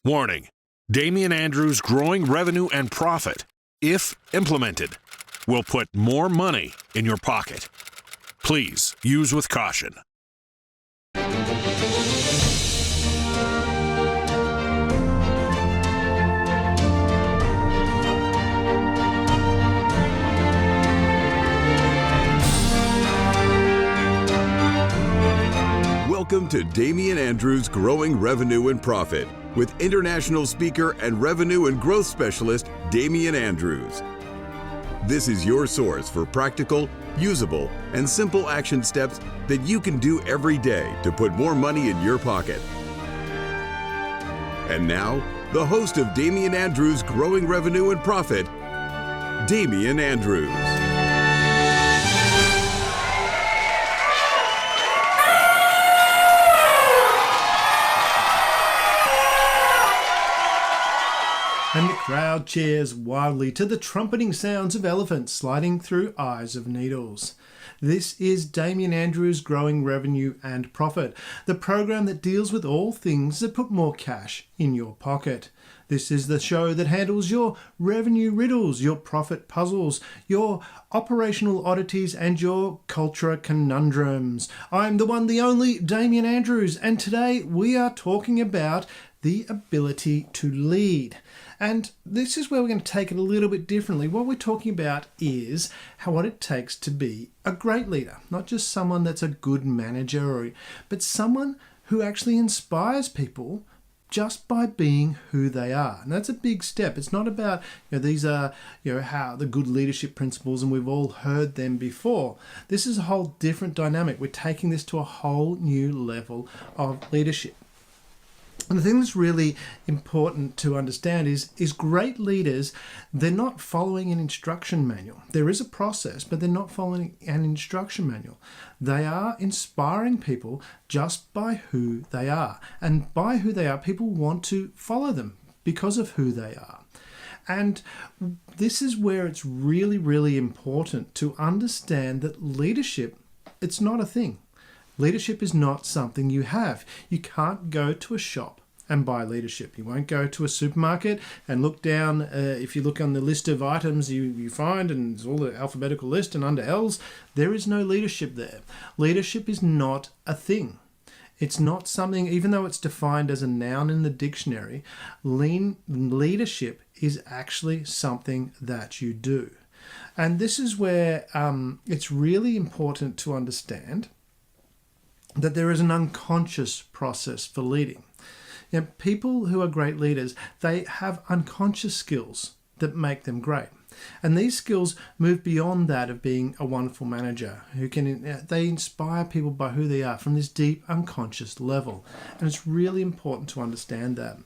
Warning: Damian Andrews' growing revenue and profit, if implemented, will put more money in your pocket. Please use with caution. Welcome to Damian Andrews' Growing Revenue and Profit with international speaker and revenue and growth specialist, Damian Andrews. This is your source for practical, usable, and simple action steps that you can do every day to put more money in your pocket. And now, the host of Damian Andrews' Growing Revenue and Profit, Damian Andrews. And the crowd cheers wildly to the trumpeting sounds of elephants sliding through eyes of needles. This is Damian Andrews' Growing Revenue and Profit, the program that deals with all things that put more cash in your pocket. This is the show that handles your revenue riddles, your profit puzzles, your operational oddities, and your culture conundrums. I'm the one, the only, Damian Andrews, and today we are talking about the ability to lead. And this is where we're going to take it a little bit differently. What we're talking about is what it takes to be a great leader, not just someone that's a good manager, but someone who actually inspires people just by being who they are. And that's a big step. It's not about, these are, how the good leadership principles, and we've all heard them before. This is a whole different dynamic. We're taking this to a whole new level of leadership. And the thing that's really important to understand is great leaders, they're not following an instruction manual. There is a process, but they're not following an instruction manual. They are inspiring people just by who they are. And by who they are, people want to follow them because of who they are. And this is where it's really, really important to understand that leadership, it's not a thing. Leadership is not something you have. You can't go to a shop and buy leadership. You won't go to a supermarket and look down. If you look on the list of items you find, and it's all the alphabetical list, and under L's, there is no leadership there. Leadership is not a thing. It's not something, even though it's defined as a noun in the dictionary, leadership is actually something that you do. And this is where it's really important to understand that there is an unconscious process for leading. People who are great leaders, they have unconscious skills that make them great. And these skills move beyond that of being a wonderful manager they inspire people by who they are from this deep unconscious level. And it's really important to understand that.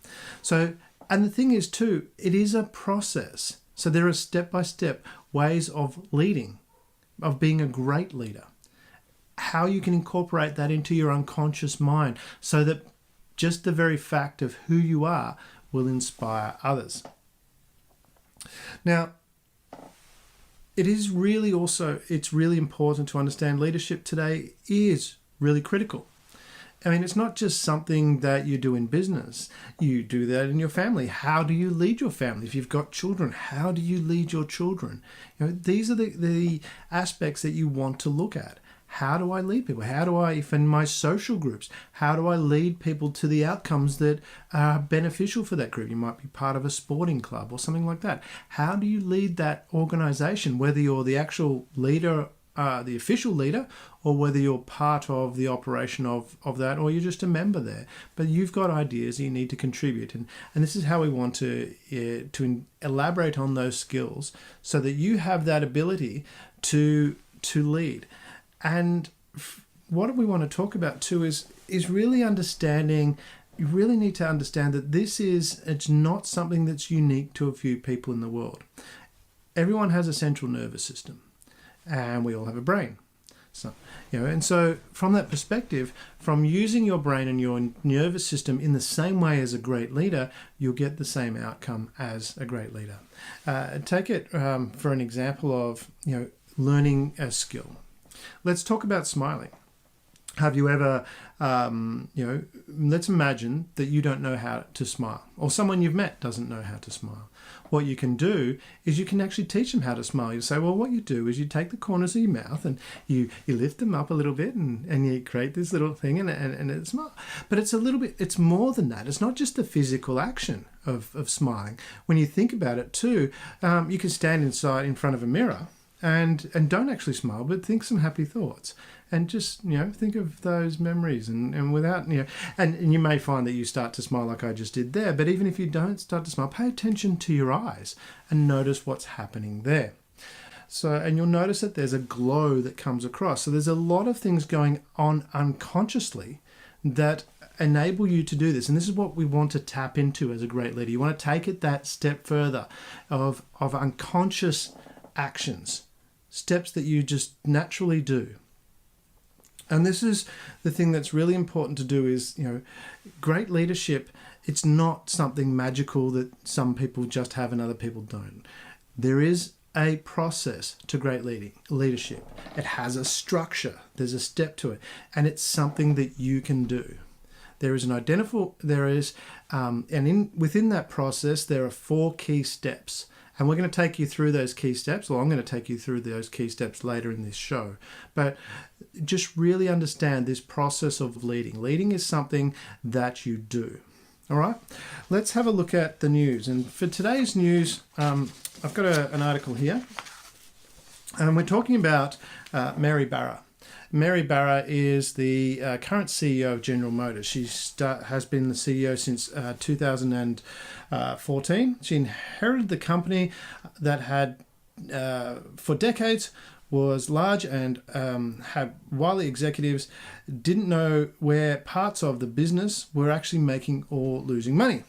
So, and the thing is too, it is a process. So there are step-by-step ways of leading, of being a great leader. How you can incorporate that into your unconscious mind so that just the very fact of who you are will inspire others. Now, it's really important to understand leadership today is really critical. I mean, it's not just something that you do in business. You do that in your family. How do you lead your family? If you've got children, how do you lead your children? These are the aspects that you want to look at. How do I lead people? If in my social groups, how do I lead people to the outcomes that are beneficial for that group? You might be part of a sporting club or something like that. How do you lead that organization, whether you're the actual leader, the official leader, or whether you're part of the operation of that, or you're just a member there? But you've got ideas you need to contribute. And this is how we want to elaborate on those skills so that you have that ability to lead. And what we want to talk about too is really understanding, you really need to understand that it's not something that's unique to a few people in the world. Everyone has a central nervous system and we all have a brain. And so from that perspective, from using your brain and your nervous system in the same way as a great leader, you'll get the same outcome as a great leader. Take it for an example of, learning a skill. Let's talk about smiling. Have you ever, let's imagine that you don't know how to smile, or someone you've met doesn't know how to smile. What you can do is you can actually teach them how to smile. You say, well, what you do is you take the corners of your mouth and you lift them up a little bit and you create this little thing and it smile. But it's more than that. It's not just the physical action of smiling. When you think about it too, you can stand in front of a mirror and don't actually smile, but think some happy thoughts. And just, think of those memories and without, and you may find that you start to smile like I just did there. But even if you don't start to smile, pay attention to your eyes and notice what's happening there. So, and you'll notice that there's a glow that comes across. So there's a lot of things going on unconsciously that enable you to do this. And this is what we want to tap into as a great leader. You want to take it that step further of unconscious actions, steps that you just naturally do. And this is the thing that's really important to do is, great leadership, it's not something magical that some people just have and other people don't. There is a process to great leadership. It has a structure. There's a step to it. And it's something that you can do. Within that process, there are 4 key steps. And we're going to take you through those key steps, or I'm going to take you through those key steps later in this show. But just really understand this process of leading. Leading is something that you do. All right, let's have a look at the news. And for today's news, I've got an article here. And we're talking about Mary Barra. Mary Barra is the current CEO of General Motors. She has been the CEO since 2014. She inherited the company that had, for decades, was large and had wily executives, didn't know where parts of the business were actually making or losing money.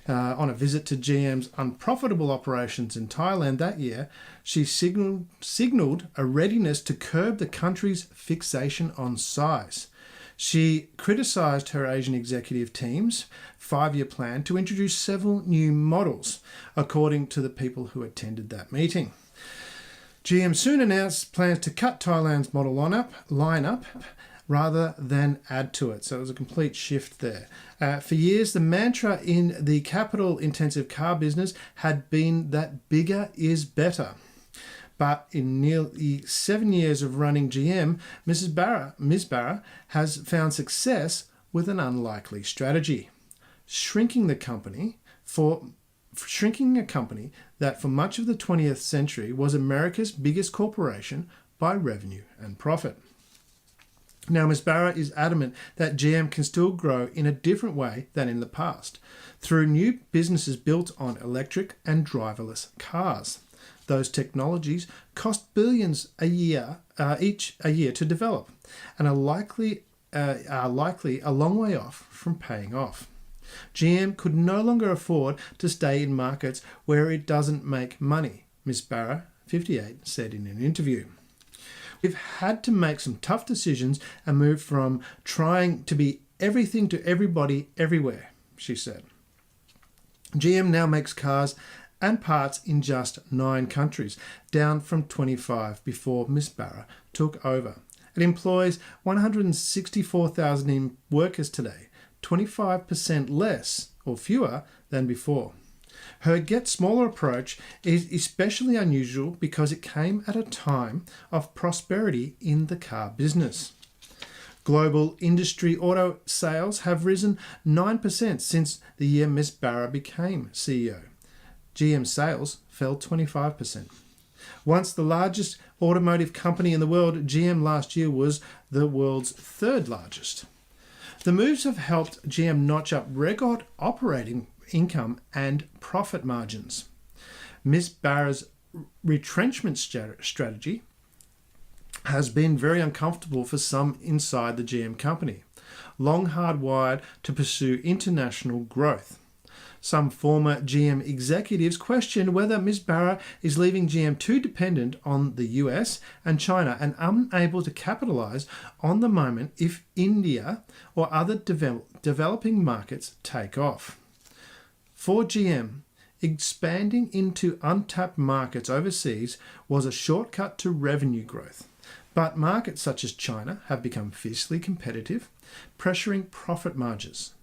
On a visit to GM's unprofitable operations in Thailand that year, she signaled a readiness to curb the country's fixation on size. She criticised her Asian executive team's 5-year plan to introduce several new models, according to the people who attended that meeting. GM soon announced plans to cut Thailand's model lineup rather than add to it. So it was a complete shift there. For years, the mantra in the capital-intensive car business had been that bigger is better. But in nearly 7 years of running GM, Ms. Barra has found success with an unlikely strategy: shrinking a company that for much of the 20th century was America's biggest corporation by revenue and profit. Now, Ms. Barra is adamant that GM can still grow in a different way than in the past, through new businesses built on electric and driverless cars. Those technologies cost billions each a year to develop, and are likely a long way off from paying off. GM could no longer afford to stay in markets where it doesn't make money, Ms. Barra, 58, said in an interview. We've had to make some tough decisions and move from trying to be everything to everybody everywhere, she said. GM now makes cars and parts in just 9 countries, down from 25 before Ms. Barra took over. It employs 164,000 workers today, 25% less or fewer than before. Her Get Smaller approach is especially unusual because it came at a time of prosperity in the car business. Global industry auto sales have risen 9% since the year Ms. Barra became CEO. GM sales fell 25%. Once the largest automotive company in the world, GM last year was the world's 3rd largest. The moves have helped GM notch up record operating income and profit margins. Ms. Barra's retrenchment strategy has been very uncomfortable for some inside the GM company, long hardwired to pursue international growth. Some former GM executives question whether Ms. Barra is leaving GM too dependent on the US and China and unable to capitalize on the moment if India or other developing markets take off. For GM, expanding into untapped markets overseas was a shortcut to revenue growth. But markets such as China have become fiercely competitive, pressuring profit margins.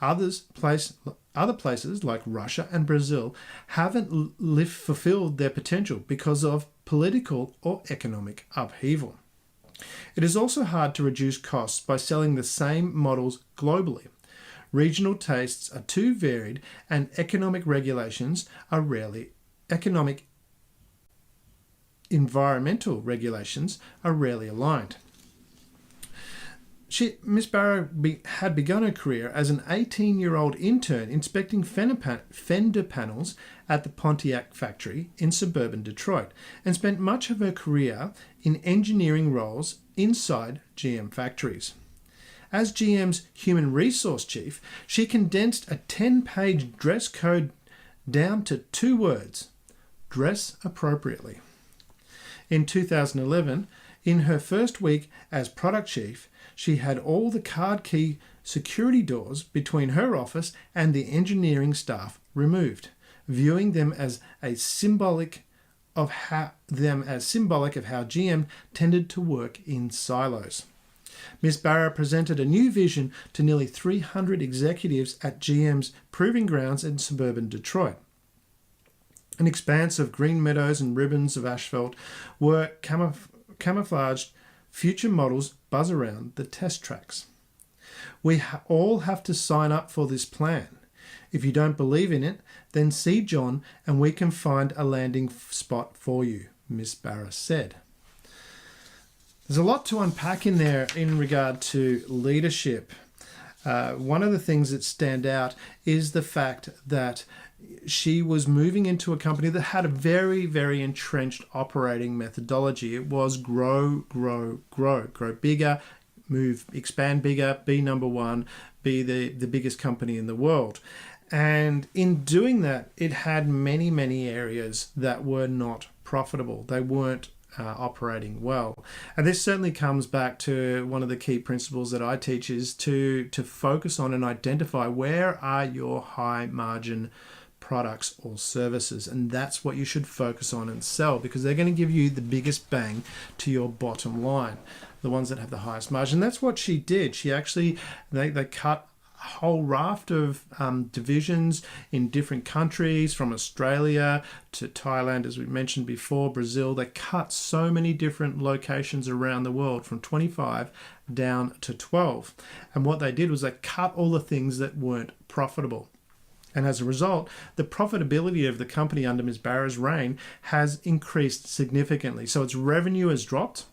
Other places like Russia and Brazil haven't fulfilled their potential because of political or economic upheaval. It is also hard to reduce costs by selling the same models globally. Regional tastes are too varied and environmental regulations are rarely aligned. Miss Barra had begun her career as an 18-year-old intern inspecting fender panels at the Pontiac factory in suburban Detroit, and spent much of her career in engineering roles inside GM factories. As GM's human resource chief, she condensed a 10-page dress code down to 2 words: dress appropriately. In 2011, in her first week as product chief, she had all the card key security doors between her office and the engineering staff removed, viewing them as symbolic of how GM tended to work in silos. Ms. Barra presented a new vision to nearly 300 executives at GM's proving grounds in suburban Detroit. An expanse of green meadows and ribbons of asphalt were camouflaged future models buzz around the test tracks. We all have to sign up for this plan. If you don't believe in it, then see John and we can find a landing spot for you, Miss Barra said. There's a lot to unpack in there in regard to leadership. One of the things that stand out is the fact that she was moving into a company that had a very, very entrenched operating methodology. It was grow bigger, expand bigger, be number one, be the biggest company in the world. And in doing that, it had many, many areas that were not profitable. They weren't operating well. And this certainly comes back to one of the key principles that I teach, is to focus on and identify where are your high margin products or services, and that's what you should focus on and sell, because they're going to give you the biggest bang to your bottom line, the ones that have the highest margin. That's what she did. She actually, they cut a whole raft of divisions in different countries, from Australia to Thailand, as we mentioned before, Brazil. They cut so many different locations around the world, from 25 down to 12. And what they did was they cut all the things that weren't profitable. And as a result, the profitability of the company under Ms. Barra's reign has increased significantly. So its revenue has dropped.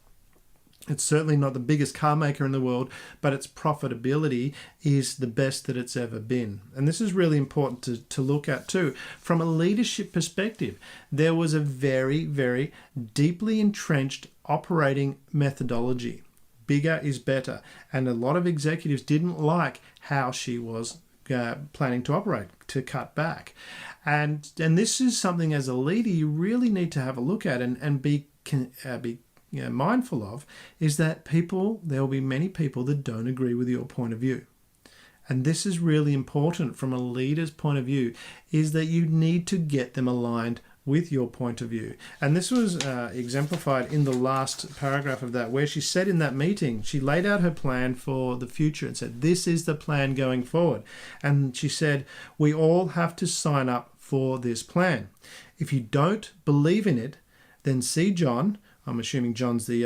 It's certainly not the biggest car maker in the world, but its profitability is the best that it's ever been. And this is really important to look at too. From a leadership perspective, there was a very, very deeply entrenched operating methodology. Bigger is better. And a lot of executives didn't like how she was planning to operate, to cut back. And this is something, as a leader, you really need to have a look at and be mindful of, is that there will be many people that don't agree with your point of view. And this is really important from a leader's point of view, is that you need to get them aligned with your point of view. And this was exemplified in the last paragraph of that, where she said in that meeting, she laid out her plan for the future and said, this is the plan going forward. And she said, we all have to sign up for this plan. If you don't believe in it, then see John. I'm assuming John's the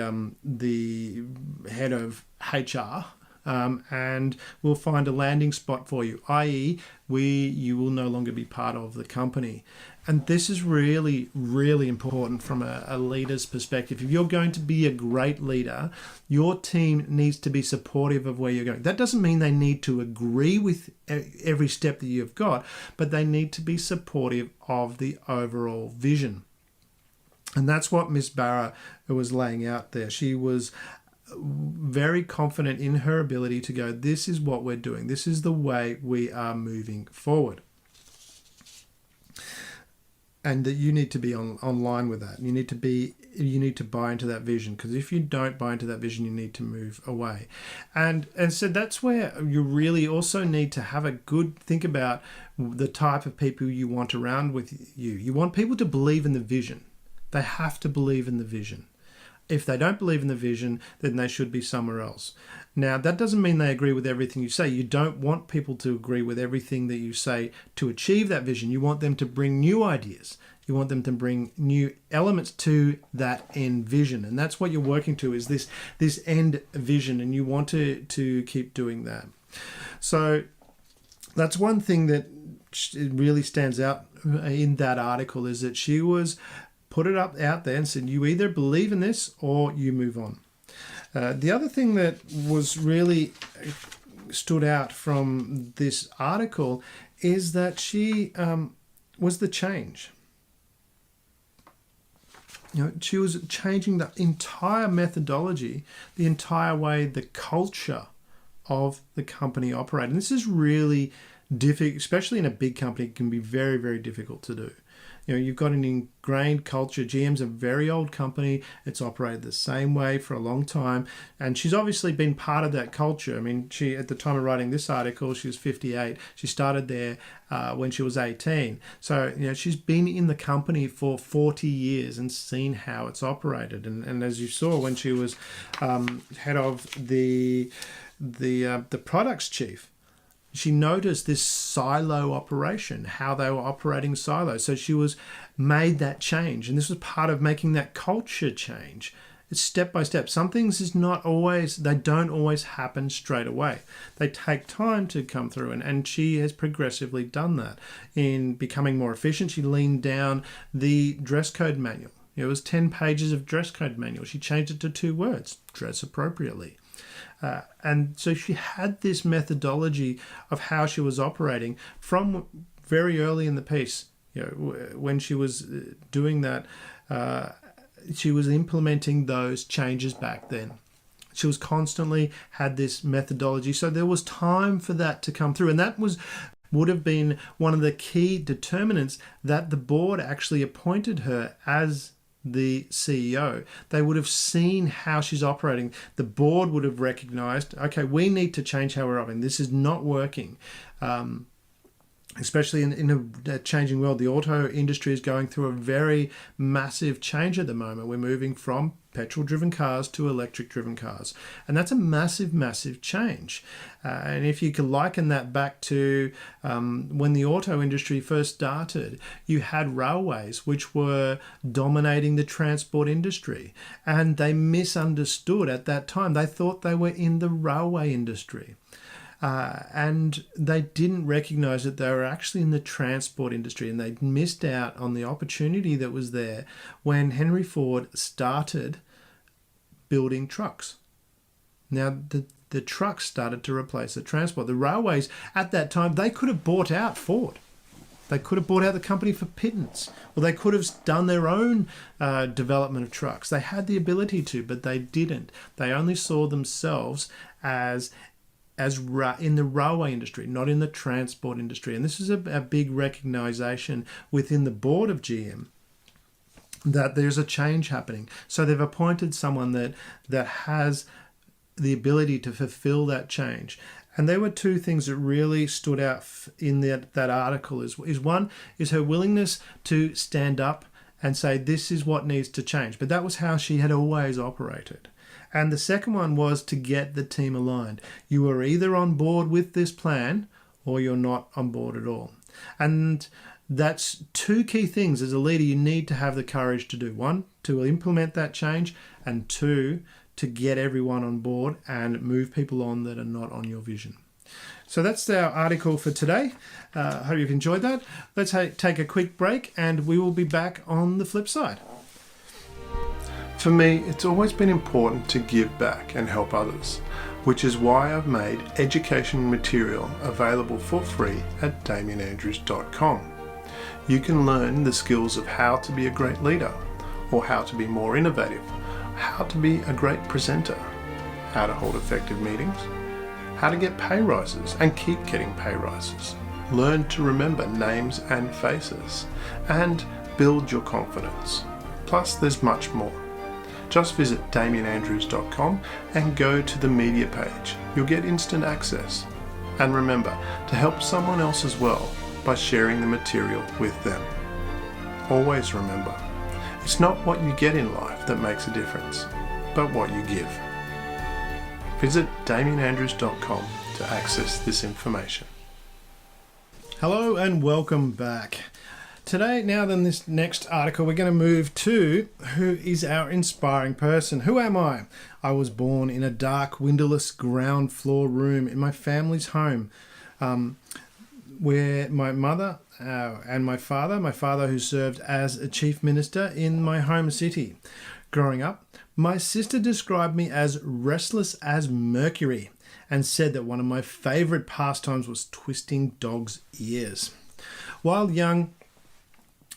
head of HR, and we'll find a landing spot for you, i.e. you will no longer be part of the company. And this is really, really important from a leader's perspective. If you're going to be a great leader, your team needs to be supportive of where you're going. That doesn't mean they need to agree with every step that you've got, but they need to be supportive of the overall vision. And that's what Miss Barra was laying out there. She was very confident in her ability to go, this is what we're doing. This is the way we are moving forward. And that you need to be online with that. You need to buy into that vision, because if you don't buy into that vision, you need to move away. And so that's where you really also need to have a good think about the type of people you want around with you. You want people to believe in the vision. They have to believe in the vision. If they don't believe in the vision, then they should be somewhere else. Now, that doesn't mean they agree with everything you say. You don't want people to agree with everything that you say to achieve that vision. You want them to bring new ideas. You want them to bring new elements to that end vision. And that's what you're working to, is this end vision, and you want to keep doing that. So that's one thing that really stands out in that article, is that she was put it out there and said, you either believe in this or you move on. The other thing that was really stood out from this article is that she was the change. She was changing the entire methodology, the entire way the culture of the company operated. And this is really difficult, especially in a big company. It can be very, very difficult to do. You've got an ingrained culture. GM's a very old company. It's operated the same way for a long time. And she's obviously been part of that culture. I mean, she, at the time of writing this article, she was 58. She started there when she was 18. So, she's been in the company for 40 years and seen how it's operated. And as you saw, when she was head of the products chief, she noticed this silo operation, how they were operating silos. So she was made that change. And this was part of making that culture change. It's step by step. Some things they don't always happen straight away. They take time to come through. And she has progressively done that. In becoming more efficient, she leaned down the dress code manual. It was 10 pages of dress code manual. She changed it to 2 words: dress appropriately. And so she had this methodology of how she was operating from very early in the piece. When she was doing that, she was implementing those changes back then. She was constantly had this methodology. So there was time for that to come through. And that would have been one of the key determinants that the board actually appointed her as the CEO. They would have seen how she's operating. The board would have recognized, okay, we need to change how we're operating. This is not working. Especially in a changing world. The auto industry is going through a very massive change at the moment. We're moving from petrol-driven cars to electric-driven cars. And that's a massive, massive change. And if you could liken that back to when the auto industry first started, you had railways which were dominating the transport industry. And they misunderstood at that time. They thought they were in the railway industry. And they didn't recognize that they were actually in the transport industry, and they missed out on the opportunity that was there when Henry Ford started building trucks. Now, the trucks started to replace the transport. The railways at that time, they could have bought out Ford. They could have bought out the company for pittance, or they could have done their own development of trucks. They had the ability to, but they didn't. They only saw themselves as in the railway industry, not in the transport industry. And this is a big recognition within the board of GM that there's a change happening. So they've appointed someone that has the ability to fulfill that change. And there were 2 things that really stood out in that article. Is one is her willingness to stand up and say, this is what needs to change. But that was how she had always operated. And the second one was to get the team aligned. You are either on board with this plan or you're not on board at all. And that's 2 key things as a leader you need to have the courage to do. 1, to implement that change, and 2, to get everyone on board and move people on that are not on your vision. So that's our article for today. I hope you've enjoyed that. Let's take a quick break and we will be back on the flip side. For me, it's always been important to give back and help others, which is why I've made education material available for free at damianandrews.com. You can learn the skills of how to be a great leader, or how to be more innovative, how to be a great presenter, how to hold effective meetings, how to get pay rises and keep getting pay rises, learn to remember names and faces, and build your confidence. Plus, there's much more. Just visit damianandrews.com and go to the media page. You'll get instant access. And remember to help someone else as well by sharing the material with them. Always remember, it's not what you get in life that makes a difference. but what you give. Visit damianandrews.com to access this information. Hello and welcome back. Today, now then, this next article, we're going to move to who is our inspiring person. Who am I? I was born in a dark, windowless ground floor room in my family's home, where my mother and my father who served as a chief minister in my home city. Growing up, my sister described me as restless as Mercury and said that one of my favourite pastimes was twisting dogs' ears. While young,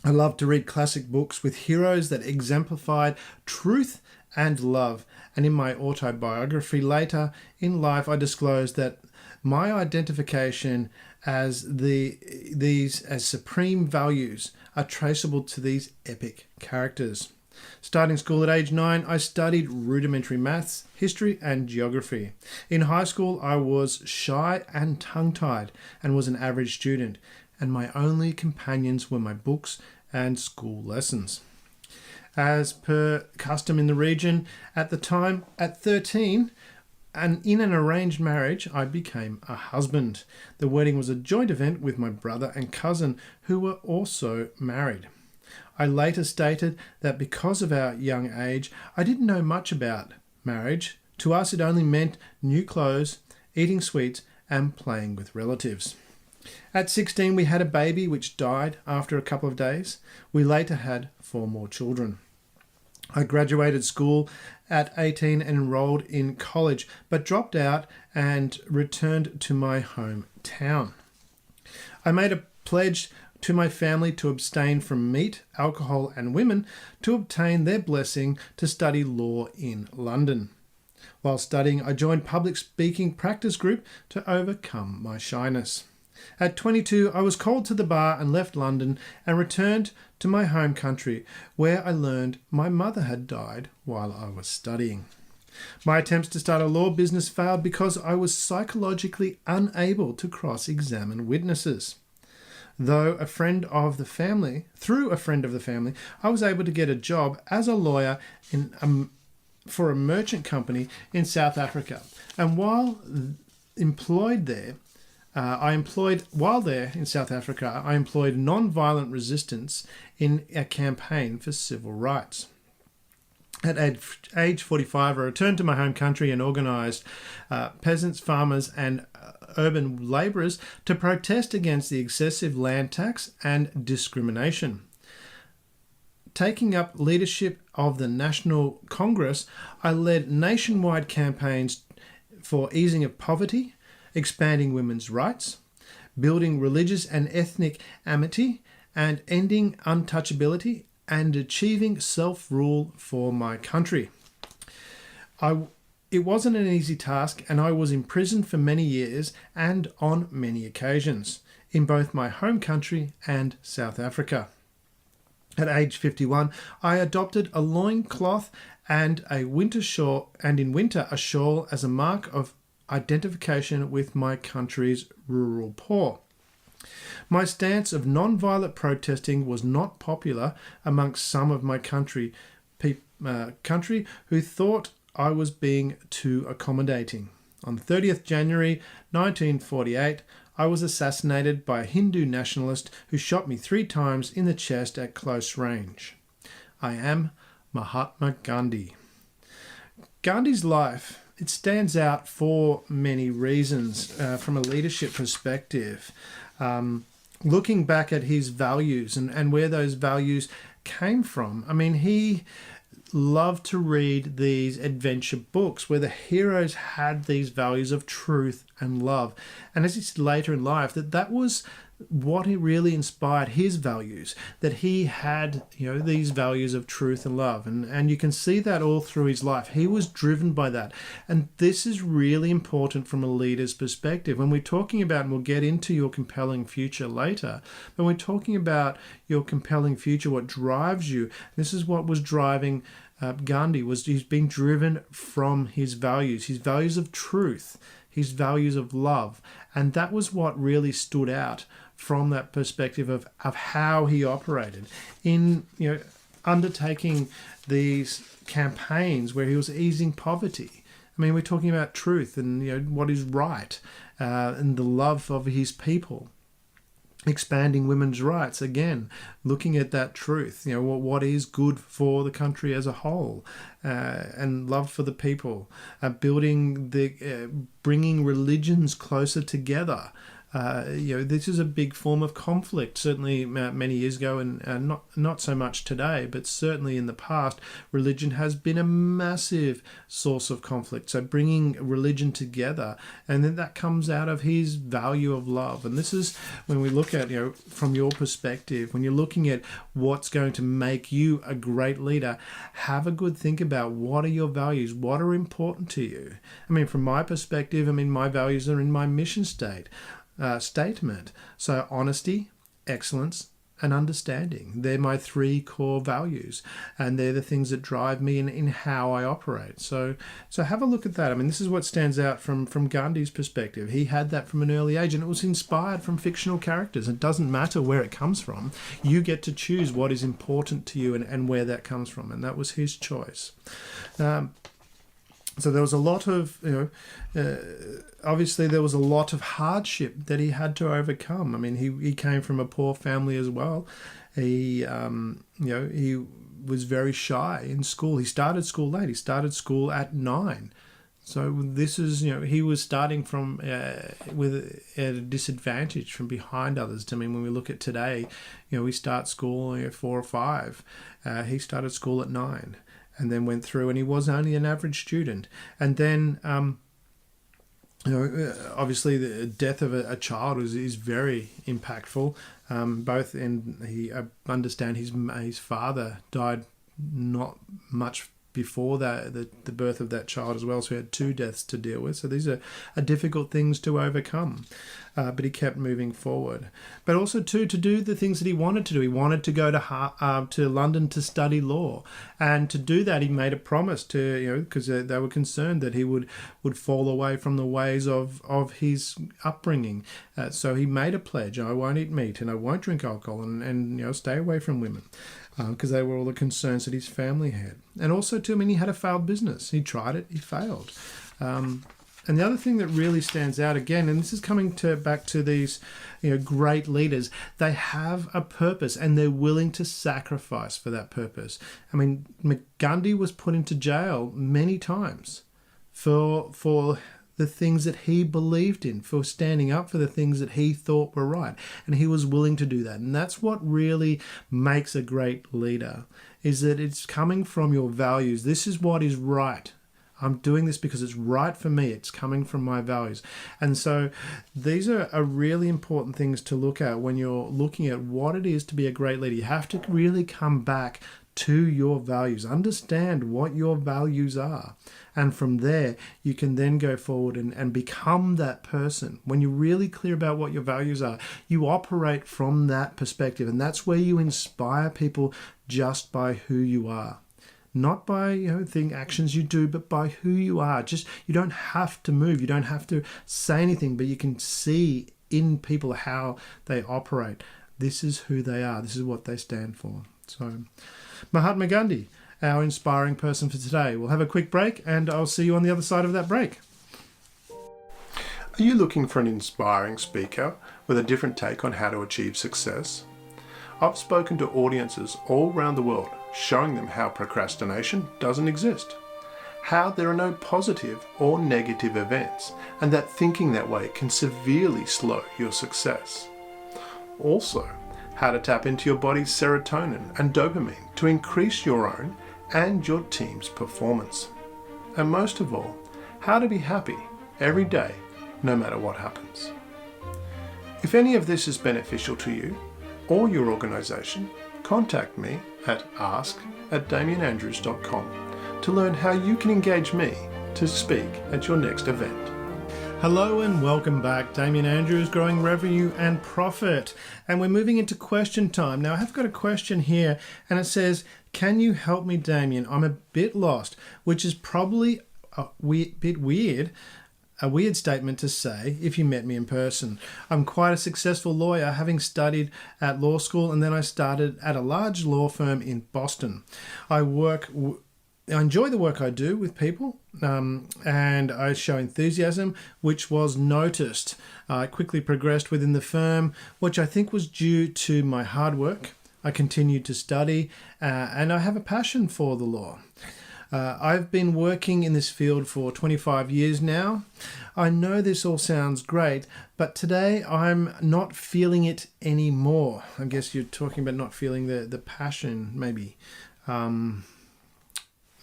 I loved to read classic books with heroes that exemplified truth and love. And in my autobiography later in life, I disclosed that my identification as these supreme values are traceable to these epic characters. Starting school at age 9, I studied rudimentary maths, history and geography. In high school, I was shy and tongue-tied and was an average student, and my only companions were my books and school lessons. As per custom in the region at the time, at 13, and in an arranged marriage, I became a husband. The wedding was a joint event with my brother and cousin, who were also married. I later stated that because of our young age, I didn't know much about marriage. To us, it only meant new clothes, eating sweets, and playing with relatives. At 16, we had a baby which died after a couple of days. We later had 4 more children. I graduated school at 18 and enrolled in college, but dropped out and returned to my hometown. I made a pledge to my family to abstain from meat, alcohol, and women to obtain their blessing to study law in London. While studying, I joined public speaking practice group to overcome my shyness. At 22, I was called to the bar and left London and returned to my home country, where I learned my mother had died while I was studying. My attempts to start a law business failed because I was psychologically unable to cross-examine witnesses. Through a friend of the family, I was able to get a job as a lawyer for a merchant company in South Africa. And while employed there in South Africa, I employed non-violent resistance in a campaign for civil rights. At age 45, I returned to my home country and organised peasants, farmers and urban labourers to protest against the excessive land tax and discrimination. Taking up leadership of the National Congress, I led nationwide campaigns for easing of poverty, expanding women's rights, building religious and ethnic amity, and ending untouchability and achieving self-rule for my country. It wasn't an easy task, and I was imprisoned for many years and on many occasions in both my home country and South Africa. At age 51, I adopted a loincloth and in winter a shawl as a mark of identification with my country's rural poor. My stance of non-violent protesting was not popular amongst some of my country who thought I was being too accommodating. On 30th January 1948, I was assassinated by a Hindu nationalist who shot me 3 times in the chest at close range. I am Mahatma Gandhi. Gandhi's life, it stands out for many reasons from a leadership perspective. Looking back at his values and where those values came from, I mean, he loved to read these adventure books where the heroes had these values of truth and love. And as he said later in life, that was what he really inspired his values, that he had, these values of truth and love. And you can see that all through his life. He was driven by that. And this is really important from a leader's perspective. When we're talking about, and we'll get into your compelling future later, but when we're talking about your compelling future, what drives you, this is what was driving Gandhi, he's being driven from his values of truth, his values of love. And that was what really stood out from that perspective of how he operated. undertaking these campaigns where he was easing poverty. I mean, we're talking about truth and what is right, and the love of his people. Expanding women's rights, again, looking at that truth, what is good for the country as a whole, and love for the people, bringing religions closer together. This is a big form of conflict, certainly many years ago, and not so much today, but certainly in the past, religion has been a massive source of conflict. So bringing religion together, and then that comes out of his value of love. And this is when we look at, from your perspective, when you're looking at what's going to make you a great leader, have a good think about what are your values, what are important to you. I mean, from my perspective, my values are in my mission statement. So honesty, excellence, and understanding. They're my 3 core values, and they're the things that drive me in how I operate. So have a look at that. This is what stands out from Gandhi's perspective. He had that from an early age, and it was inspired from fictional characters. It doesn't matter where it comes from. You get to choose what is important to you and where that comes from, and that was his choice. So there was a lot of, obviously there was a lot of hardship that he had to overcome. He came from a poor family as well. He was very shy in school. He started school late. He started school at 9. So this is, he was starting from with a disadvantage from behind others. When we look at today, we start school at 4 or 5. He started school at 9. And then went through, and he was only an average student. And then, obviously, the death of a child is very impactful. I understand his father died not much before the birth of that child as well, so he had 2 deaths to deal with. So these are difficult things to overcome, but he kept moving forward. But also to do the things that he wanted to do. He wanted to go to London to study law, and to do that he made a promise to, because they were concerned that he would fall away from the ways of his upbringing. So he made a pledge: I won't eat meat and I won't drink alcohol, and stay away from women. Because they were all the concerns that his family had. And also, too, he had a failed business. He tried it, he failed. And the other thing that really stands out, again, and this is coming back to these great leaders, they have a purpose and they're willing to sacrifice for that purpose. Gandhi was put into jail many times for the things that he believed in, for standing up for the things that he thought were right. And he was willing to do that. And that's what really makes a great leader, is that it's coming from your values. This is what is right. I'm doing this because it's right for me. It's coming from my values. And so these are really important things to look at when you're looking at what it is to be a great leader. You have to really come back to your values. Understand what your values are. And from there, you can then go forward and become that person. When you're really clear about what your values are, you operate from that perspective. And that's where you inspire people just by who you are. Not by actions you do, but by who you are. Just, you don't have to move. You don't have to say anything, but you can see in people how they operate. This is who they are. This is what they stand for. So, Mahatma Gandhi, our inspiring person for today. We'll have a quick break, and I'll see you on the other side of that break. Are you looking for an inspiring speaker with a different take on how to achieve success? I've spoken to audiences all around the world, showing them how procrastination doesn't exist, how there are no positive or negative events, and that thinking that way can severely slow your success. Also, how to tap into your body's serotonin and dopamine to increase your own and your team's performance. And most of all, how to be happy every day, no matter what happens. If any of this is beneficial to you or your organisation, contact me at ask@damianandrews.com to learn how you can engage me to speak at your next event. Hello and welcome back. Damian Andrews, Growing Revenue and Profit. And we're moving into question time. Now, I've got a question here and it says, can you help me, Damian? I'm a bit lost, which is probably a bit weird. a weird statement to say if you met me in person. I'm quite a successful lawyer, having studied at law school, and then I started at a large law firm in Boston. I enjoy the work I do with people, and I show enthusiasm, which was noticed. I quickly progressed within the firm, which I think was due to my hard work. I continued to study, and I have a passion for the law. I've been working in this field for 25 years now. I know this all sounds great, but today I'm not feeling it anymore. I guess you're talking about not feeling the passion, maybe.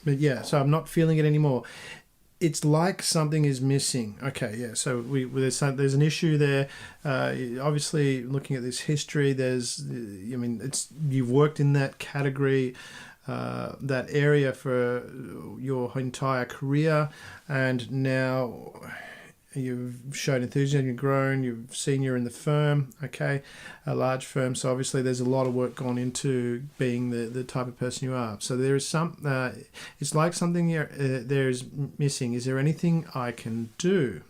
But yeah, so I'm not feeling it anymore. It's like something is missing. Okay, yeah. So there's an issue there. Obviously, looking at this history, you've worked in that category, that area for your entire career, and now you've shown enthusiasm, you've grown, you've senior in the firm, okay, a large firm. So obviously there's a lot of work gone into being the type of person you are. So there is it's like something there is missing. Is there anything I can do?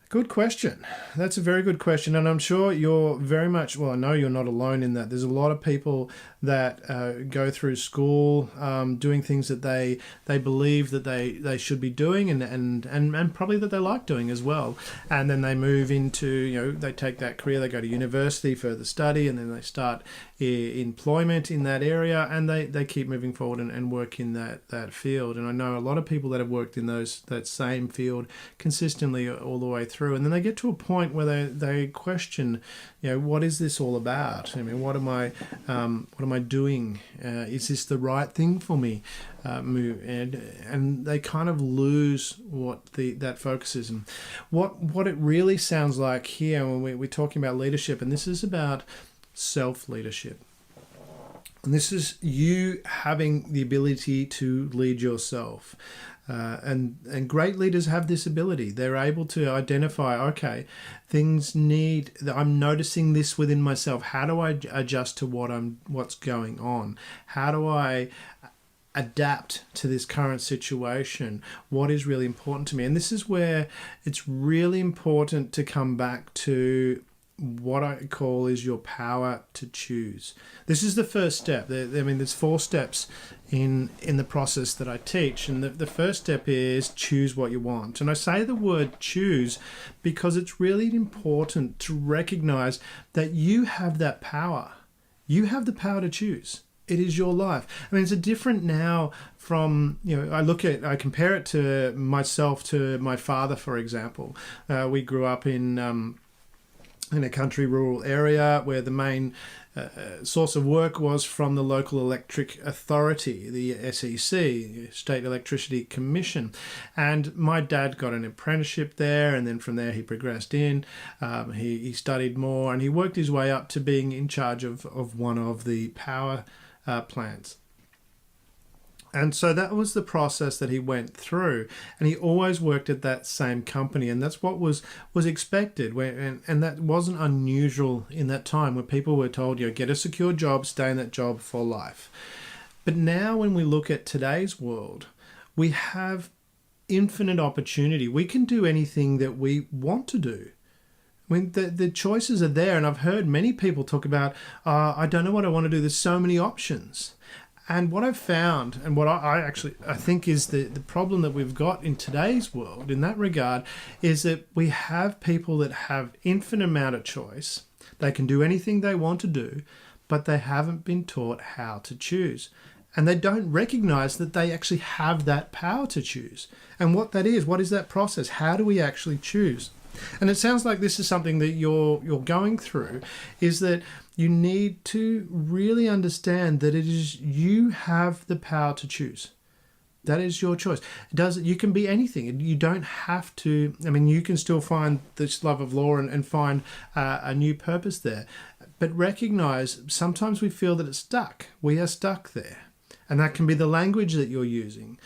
Good question. That's a very good question. And I'm sure you're very much, well, I know you're not alone in that. There's a lot of people that go through school doing things that they believe that they should be doing and probably that they like doing as well. And then they move into, they take that career, they go to university, further study, and then they start employment in that area, and they keep moving forward and work in that field. And I know a lot of people that have worked in that same field consistently all the way through, and then they get to a point where they question, what is this all about? I mean, what am I doing? Is this the right thing for me? And they kind of lose what that focus is. And what it really sounds like here when we're talking about leadership, and this is about self-leadership. And this is you having the ability to lead yourself. And great leaders have this ability. They're able to identify, okay, I'm noticing this within myself. How do I adjust to what's going on? How do I adapt to this current situation? What is really important to me? And this is where it's really important to come back to what I call is your power to choose. This is the first step. There's 4 steps in the process that I teach. And the first step is choose what you want. And I say the word choose because it's really important to recognize that you have that power. You have the power to choose. It is your life. I mean, it's a different now from, I compare it to myself, to my father, for example. We grew up in a country rural area where the main source of work was from the local electric authority, the SEC, State Electricity Commission. And my dad got an apprenticeship there, and then from there he progressed in. He studied more, and he worked his way up to being in charge of one of the power plants. And so that was the process that he went through, and he always worked at that same company, and that's what was expected. And that wasn't unusual in that time, where people were told, get a secure job, stay in that job for life. But now when we look at today's world, we have infinite opportunity. We can do anything that we want to do. I mean, the choices are there, and I've heard many people talk about, I don't know what I want to do. There's so many options. And what I've found, and what I think is the problem that we've got in today's world in that regard, is that we have people that have infinite amount of choice. They can do anything they want to do, but they haven't been taught how to choose. And they don't recognize that they actually have that power to choose. And what that is, what is that process? How do we actually choose? And it sounds like this is something that you're going through, is that you need to really understand that it is you have the power to choose. That is your choice. You can be anything. You don't have to. I mean, you can still find this love of law and find a new purpose there. But recognize sometimes we feel that it's stuck. We are stuck there. And that can be the language that you're using.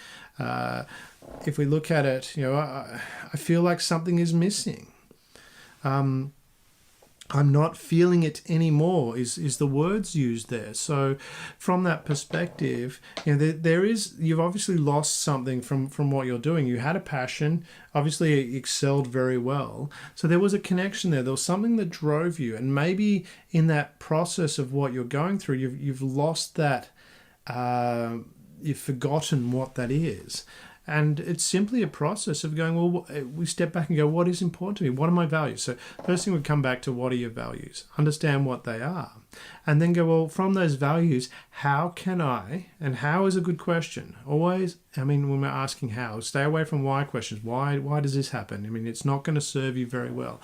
If we look at it, I feel like something is missing. I'm not feeling it anymore is the words used there. So from that perspective, you've obviously lost something from what you're doing. You had a passion, obviously you excelled very well. So there was a connection there. There was something that drove you. And maybe in that process of what you're going through, you've lost that, you've forgotten what that is. And it's simply a process of going, well, we step back and go, what is important to me? What are my values? So first thing we come back to, what are your values? Understand what they are. And then go, well, from those values, how can I, and how is a good question. Always, when we're asking how, stay away from why questions. Why does this happen? It's not going to serve you very well.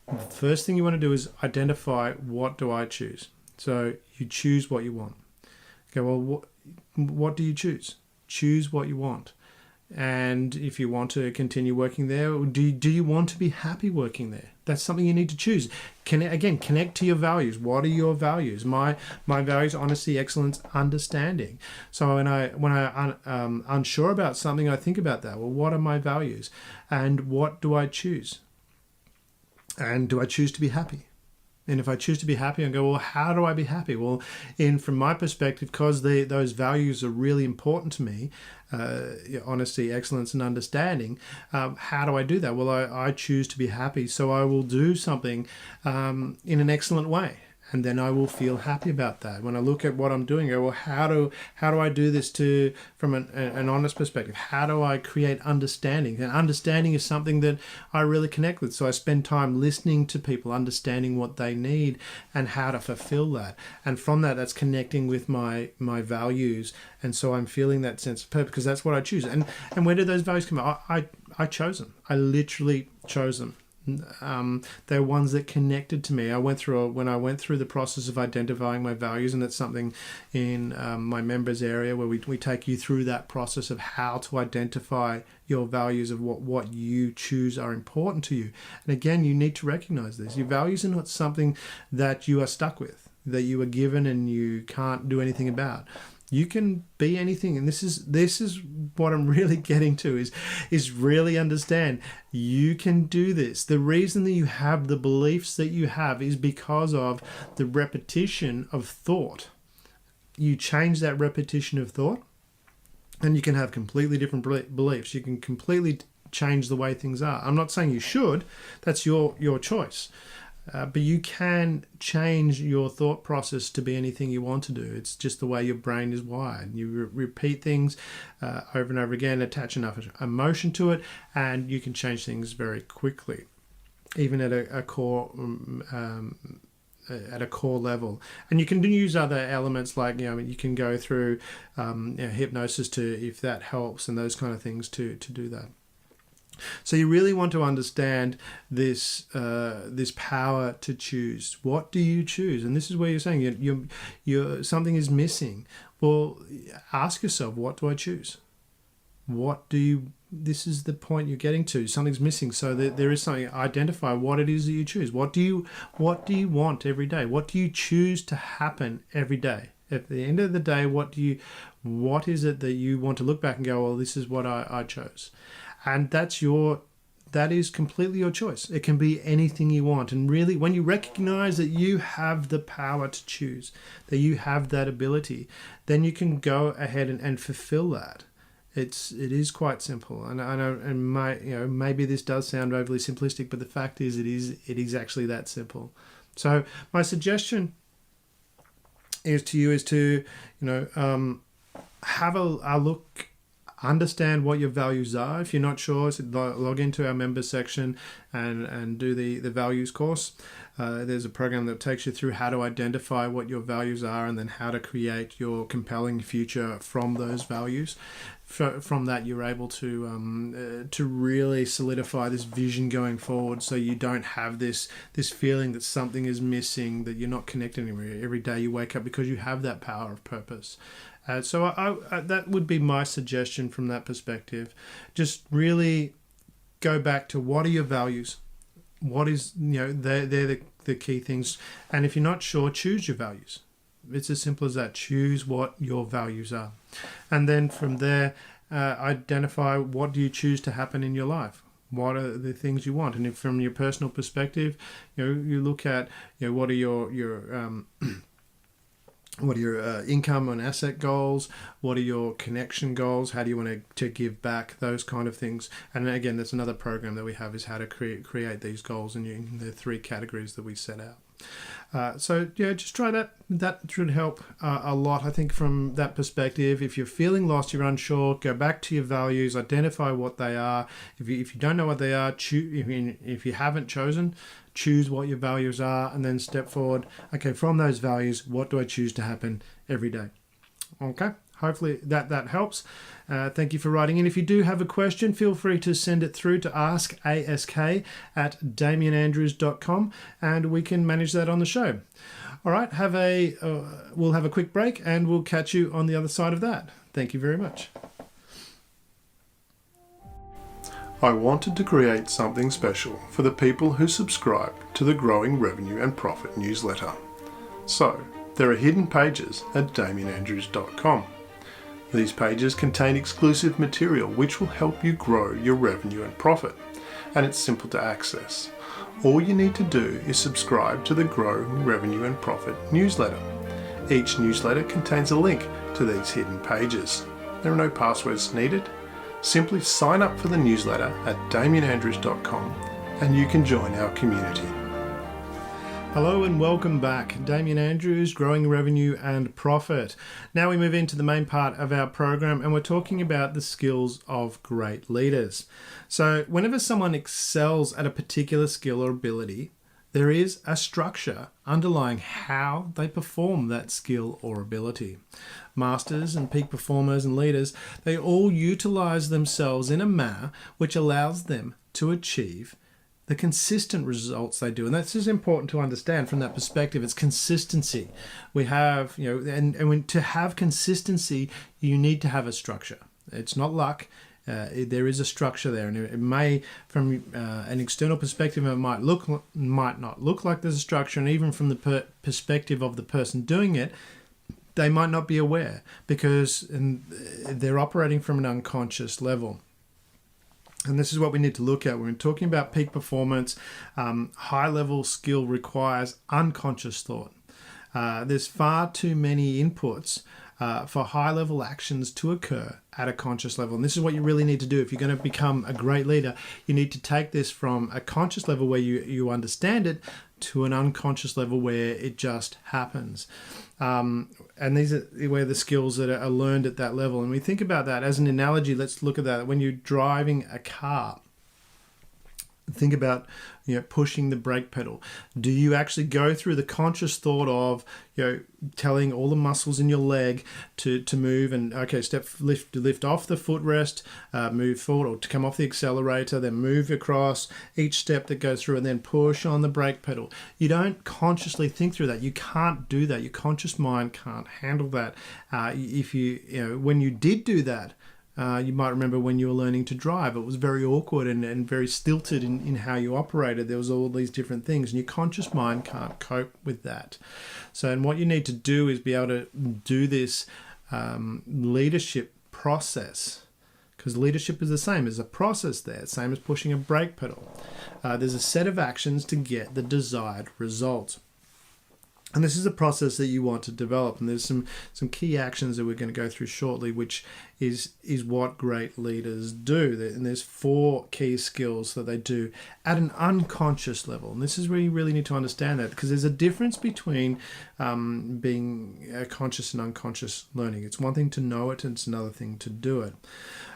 The first thing you want to do is identify, what do I choose? So you choose what you want. Go, well, what do you choose? Choose what you want. And if you want to continue working there, do you want to be happy working there? That's something you need to choose. Connect to your values. What are your values? My values: honesty, excellence, understanding. So when I'm unsure about something, I think about that. Well, what are my values? And what do I choose? And do I choose to be happy? And if I choose to be happy, I go, well, how do I be happy? Well, from my perspective, because those values are really important to me, honesty, excellence, and understanding, how do I do that? Well, I choose to be happy, so I will do something in an excellent way. And then I will feel happy about that. When I look at what I'm doing, I go, well, how do I do this from an honest perspective? How do I create understanding? And understanding is something that I really connect with. So I spend time listening to people, understanding what they need and how to fulfill that. And from that's connecting with my values. And so I'm feeling that sense of purpose because that's what I choose. And where did those values come out? I chose them. I literally chose them. They're ones that connected to me. When I went through the process of identifying my values, and that's something in my members area where we take you through that process of how to identify your values of what you choose are important to you. And again, you need to recognize this. Your values are not something that you are stuck with, that you are given and you can't do anything about. You can be anything, and this is what I'm really getting to is really understand you can do this. The reason that you have the beliefs that you have is because of the repetition of thought. You change that repetition of thought, and you can have completely different beliefs. You can completely change the way things are. I'm not saying you should. That's your choice. But you can change your thought process to be anything you want to do. It's just the way your brain is wired. You repeat things over and over again, attach enough emotion to it, and you can change things very quickly, even at a core level. And you can use other elements like you can go through hypnosis if that helps, and those kind of things to do that. So you really want to understand this power to choose. What do you choose? And this is where you're saying you something is missing. Well, ask yourself, what do I choose? This is the point you're getting to. Something's missing. So there is something. Identify what it is that you choose. What do you want every day? What do you choose to happen every day? At the end of the day, what is it that you want to look back and go, well, this is what I chose. And that is completely your choice. It can be anything you want. And really, when you recognize that you have the power to choose, that you have that ability, then you can go ahead and fulfill that. It is quite simple. And I know, and maybe this does sound overly simplistic, but the fact is, it is actually that simple. So my suggestion is to have a look. Understand what your values are. If you're not sure, so log into our members section and do the values course. There's a program that takes you through how to identify what your values are and then how to create your compelling future from those values. From that, you're able to really solidify this vision going forward, so you don't have this feeling that something is missing, that you're not connected anymore. Every day you wake up because you have that power of purpose. So I that would be my suggestion from that perspective. Just really go back to, what are your values? What is, they're the key things. And if you're not sure, choose your values. It's as simple as that. Choose what your values are. And then from there, identify, what do you choose to happen in your life? What are the things you want? And if from your personal perspective, you look at, what are your what are your income and asset goals? What are your connection goals? How do you want to give back? Those kind of things. And again, that's another program that we have, is how to create these goals in the 3 categories that we set out. So just try that. That should help a lot, I think, from that perspective. If you're feeling lost, you're unsure, go back to your values, identify what they are. If you don't know what they are, if you haven't chosen, choose what your values are, and then step forward. Okay, from those values, what do I choose to happen every day? Okay, hopefully that helps. Thank you for writing in. If you do have a question, feel free to send it through to askask@damianandrews.com, and we can manage that on the show. All right, we'll have a quick break, and we'll catch you on the other side of that. Thank you very much. I wanted to create something special for the people who subscribe to the Growing Revenue and Profit newsletter. So, there are hidden pages at damianandrews.com. These pages contain exclusive material which will help you grow your revenue and profit, and it's simple to access. All you need to do is subscribe to the Growing Revenue and Profit newsletter. Each newsletter contains a link to these hidden pages. There are no passwords needed. Simply sign up for the newsletter at damianandrews.com and you can join our community. Hello and welcome back. Damian Andrews, Growing Revenue and Profit. Now we move into the main part of our program, and we're talking about the skills of great leaders. So whenever someone excels at a particular skill or ability, there is a structure underlying how they perform that skill or ability. Masters and peak performers and leaders, they all utilize themselves in a manner which allows them to achieve the consistent results they do. And that's just important to understand from that perspective. It's consistency. We have, to have consistency, you need to have a structure. It's not luck. There is a structure there, and it may, from an external perspective, it might not look like there's a structure, and even from the perspective of the person doing it, they might not be aware because they're operating from an unconscious level. And this is what we need to look at when we're talking about peak performance. High-level skill requires unconscious thought. There's far too many inputs for high-level actions to occur at a conscious level. And this is what you really need to do. If you're going to become a great leader, you need to take this from a conscious level where you understand it to an unconscious level where it just happens. And these are where the skills that are learned at that level. And we think about that as an analogy. Let's look at that. When you're driving a car, think about pushing the brake pedal. Do you actually go through the conscious thought of telling all the muscles in your leg to move and lift off the footrest, move forward, or to come off the accelerator, then move across each step that goes through, and then push on the brake pedal? You don't consciously think through that. You can't do that. Your conscious mind can't handle that. If when you did do that, you might remember when you were learning to drive, it was very awkward and very stilted in how you operated. There was all these different things, and your conscious mind can't cope with that. So, and what you need to do is be able to do this leadership process, because leadership is the same. There's a process there, same as pushing a brake pedal. There's a set of actions to get the desired result. And this is a process that you want to develop. And there's some key actions that we're going to go through shortly, which is what great leaders do. And there's 4 key skills that they do at an unconscious level. And this is where you really need to understand that, because there's a difference between being conscious and unconscious learning. It's one thing to know it, and it's another thing to do it.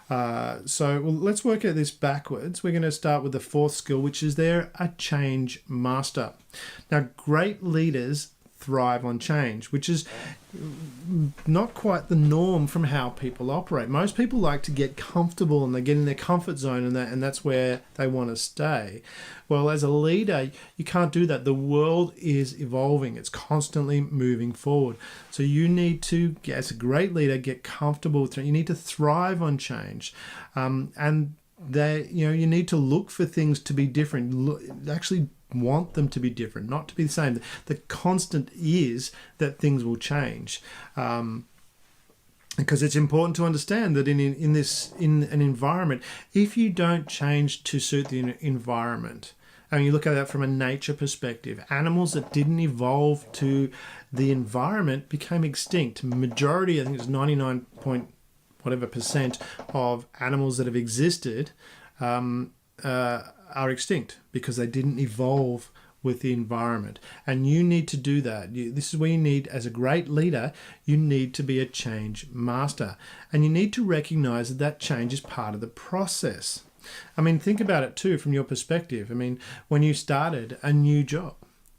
Let's work at this backwards. We're going to start with the 4th skill, which is they're a change master. Now, great leaders thrive on change, which is not quite the norm from how people operate. Most people like to get comfortable, and they get in their comfort zone, and that's where they want to stay. Well, as a leader, you can't do that. The world is evolving. It's constantly moving forward. So you need to, as a great leader, get comfortable with it. You need to thrive on change. And you need to look for things to be different. Actually want them to be different, not to be the same. The constant is that things will change. Because it's important to understand that in an environment, if you don't change to suit the environment, and you look at that from a nature perspective, animals that didn't evolve to the environment became extinct. Majority, I think it's 99 point whatever percent of animals that have existed are extinct because they didn't evolve with the environment. And you need to do that. This is where you need, as a great leader, you need to be a change master. And you need to recognize that that change is part of the process. I mean, think about it too from your perspective. I mean, when you started a new job,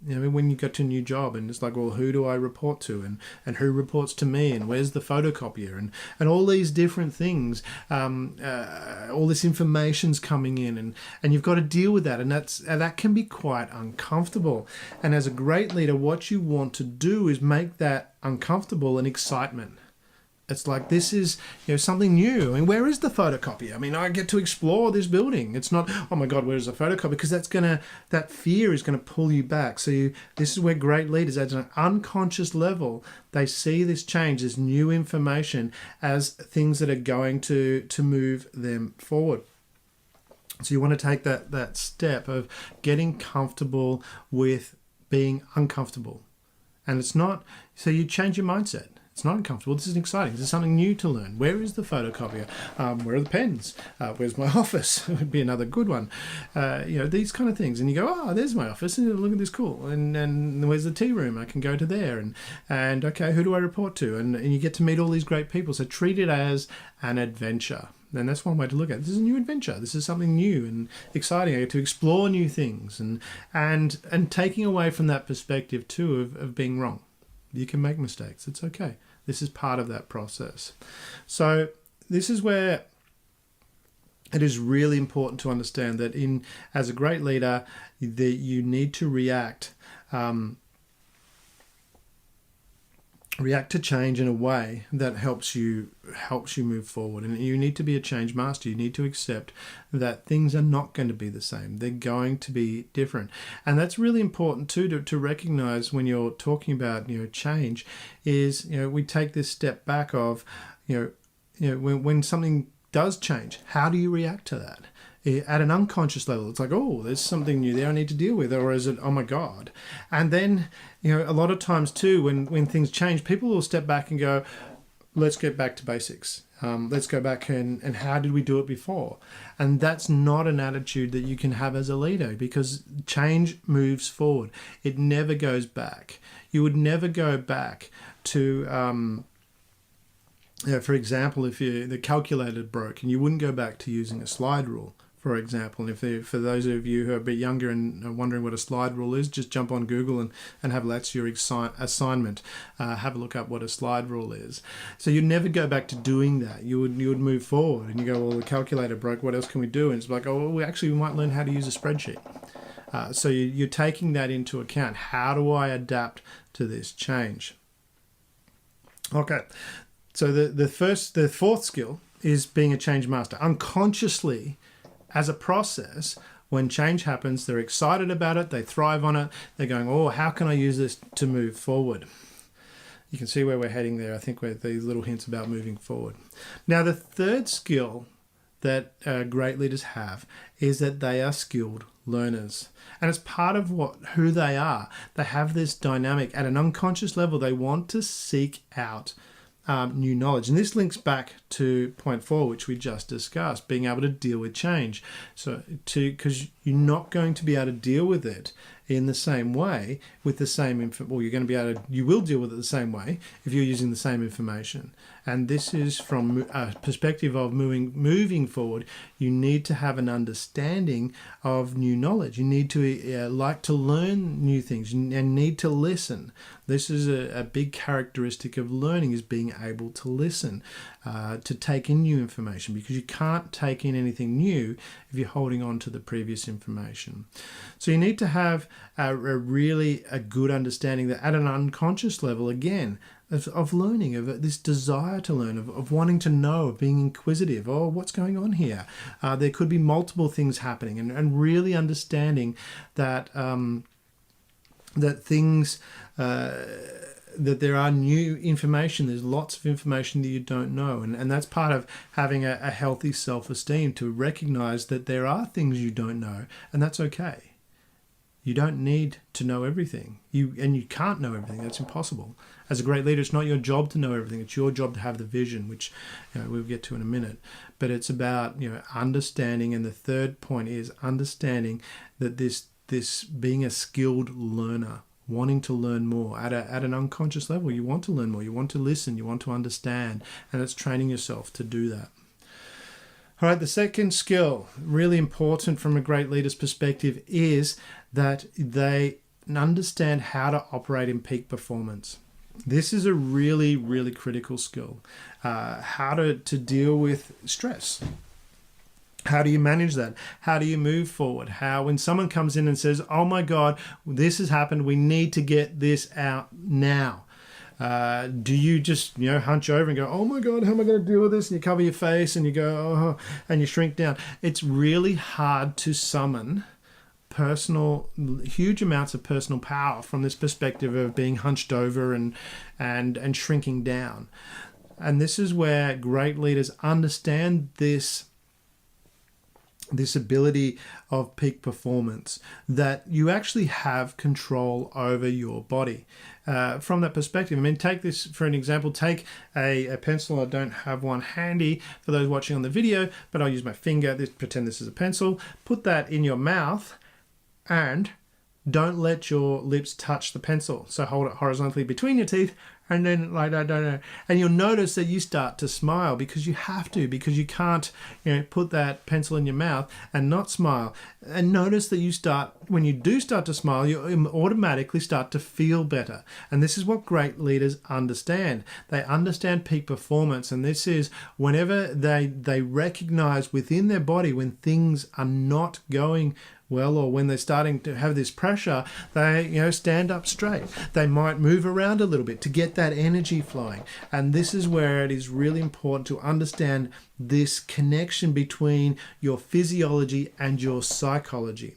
when you got to a new job and it's like, well, who do I report to and who reports to me and where's the photocopier and all these different things, all this information's coming in and you've got to deal with that, and that can be quite uncomfortable. And as a great leader, what you want to do is make that uncomfortable an excitement. It's like, this is something new. I mean, where is the photocopier? I mean, I get to explore this building. It's not, oh my God, where's the photocopier? Because that fear is going to pull you back. So this is where great leaders, at an unconscious level, they see this change, this new information, as things that are going to move them forward. So you want to take that step of getting comfortable with being uncomfortable. And it's not, so you change your mindset. It's not uncomfortable. This is exciting. This is something new to learn. Where is the photocopier? Where are the pens? Where's my office? Would be another good one. These kind of things. And you go, oh, there's my office. Look at this, cool. And where's the tea room? I can go to there. And okay, who do I report to? And you get to meet all these great people. So treat it as an adventure. And that's one way to look at it. This is a new adventure. This is something new and exciting. I get to explore new things and taking away from that perspective too of being wrong. You can make mistakes. It's okay. This is part of that process. So this is where it is really important to understand that as a great leader, that you need to react to change in a way that helps you move forward. And you need to be a change master. You need to accept that things are not going to be the same. They're going to be different. And that's really important too, to recognize when you're talking about change, is we take this step back of when something does change, how do you react to that? At an unconscious level, it's like, oh, there's something new there I need to deal with, or is it, oh my God? And then, a lot of times too, when things change, people will step back and go, let's get back to basics. Let's go back and how did we do it before? And that's not an attitude that you can have as a leader, because change moves forward. It never goes back. You would never go back to, for example, if the calculator broke, and you wouldn't go back to using a slide rule, for example. And for those of you who are a bit younger and are wondering what a slide rule is, just jump on Google and have that's your assignment. Have a look up what a slide rule is. So you'd never go back to doing that. You would move forward, and you go, well, the calculator broke. What else can we do? And it's like, oh, well, we might learn how to use a spreadsheet. So you're taking that into account. How do I adapt to this change? Okay. So the fourth skill is being a change master. Unconsciously, as a process, when change happens, they're excited about it, they thrive on it, they're going, oh, how can I use this to move forward? You can see where we're heading there, I think, with these little hints about moving forward. Now, the third skill that great leaders have is that they are skilled learners. And it's part of who they are. They have this dynamic. At an unconscious level, they want to seek out new knowledge. And this links back to point 4, which we just discussed, being able to deal with change. So because you're not going to be able to deal with it in the same way with the same you will deal with it the same way if you're using the same information. And this is from a perspective of moving forward. You need to have an understanding of new knowledge. You need to like to learn new things and need to listen. This is a big characteristic of learning, is being able to listen, to take in new information, because you can't take in anything new if you're holding on to the previous information. So you need to have a really good understanding that at an unconscious level, again, of learning, of this desire to learn, of wanting to know, of being inquisitive. Oh, what's going on here? There could be multiple things happening, and really understanding that that things that there are new information. There's lots of information that you don't know. And that's part of having a healthy self-esteem, to recognize that there are things you don't know, and that's okay. You don't need to know everything. You can't know everything. That's impossible. As a great leader, it's not your job to know everything. It's your job to have the vision, which we'll get to in a minute. But it's about understanding, and the third point is understanding that this being a skilled learner, wanting to learn more at an unconscious level. You want to learn more. You want to listen. You want to understand, and it's training yourself to do that. All right, the second skill, really important from a great leader's perspective, is that they understand how to operate in peak performance. This is a really, really critical skill. How to deal with stress. How do you manage that? How do you move forward? How, when someone comes in and says, oh my God, this has happened, we need to get this out now. Do you just hunch over and go, oh my God, how am I going to deal with this? And you cover your face and you go, oh, and you shrink down. It's really hard to summon huge amounts of personal power from this perspective of being hunched over and shrinking down. And this is where great leaders understand this ability of peak performance, that you actually have control over your body. From that perspective, I mean, take this for an example. Take a pencil. I don't have one handy for those watching on the video, but I'll use my finger. Pretend this is a pencil. Put that in your mouth and don't let your lips touch the pencil. So hold it horizontally between your teeth, and then like that, and you'll notice that you start to smile, because you have to, because you can't put that pencil in your mouth and not smile. And notice that when you do start to smile, you automatically start to feel better. And this is what great leaders understand. They understand peak performance, and this is whenever they recognize within their body when things are not going well, or when they're starting to have this pressure, they stand up straight. They might move around a little bit to get that energy flowing. And this is where it is really important to understand this connection between your physiology and your psychology.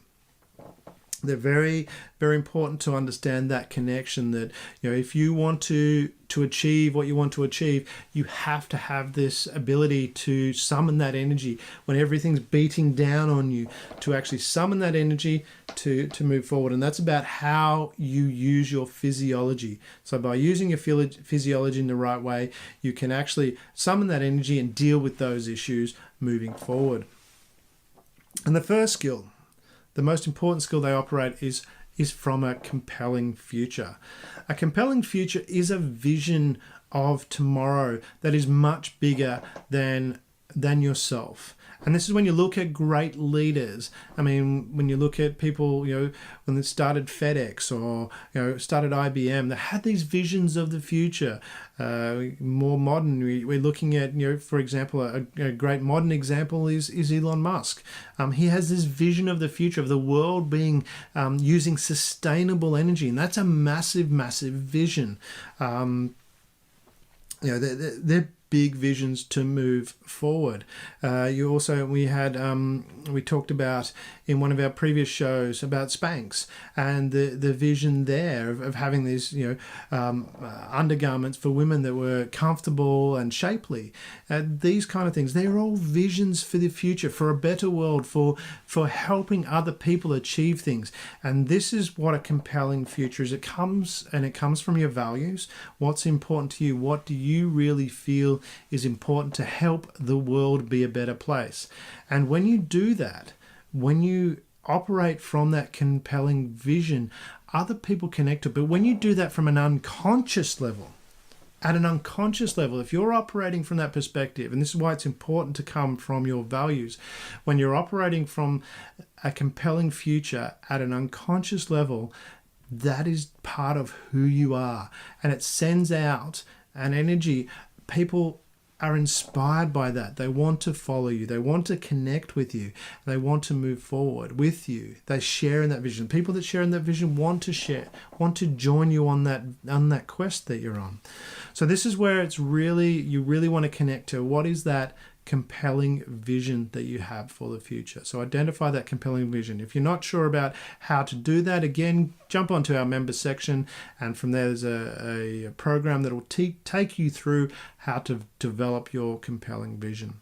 They're very, very important to understand that connection, that if you want to achieve what you want to achieve, you have to have this ability to summon that energy when everything's beating down on you, to actually summon that energy to move forward. And that's about how you use your physiology. So by using your physiology in the right way, you can actually summon that energy and deal with those issues moving forward. And the first skill, the most important skill they operate is from a compelling future. A compelling future is a vision of tomorrow that is much bigger than yourself. And this is when you look at great leaders. I mean, when you look at people, when they started FedEx or, started IBM, they had these visions of the future. More modern, we're looking at, for example, a great modern example is Elon Musk. He has this vision of the future of the world being using sustainable energy, and that's a massive, massive vision. They're big visions to move forward. We talked about in one of our previous shows about Spanx and the vision there of having these undergarments for women that were comfortable and shapely. These kind of things, they're all visions for the future, for a better world, for helping other people achieve things. And this is what a compelling future is. It comes from your values. What's important to you? What do you really feel is important to help the world be a better place? And when you do that, when you operate from that compelling vision, other people connect to it. But when you do that from an unconscious level, if you're operating from that perspective, and this is why it's important to come from your values, when you're operating from a compelling future at an unconscious level, that is part of who you are. And it sends out an energy. People are inspired by that. They want to follow you. They want to connect with you. They want to move forward with you. They share in that vision. People that share in that vision want to share, want to join you on that quest that you're on. So this is where you really want to connect to what is that compelling vision that you have for the future. So identify that compelling vision. If you're not sure about how to do that, again, jump onto our members section, and from there there's a program that will take you through how to develop your compelling vision.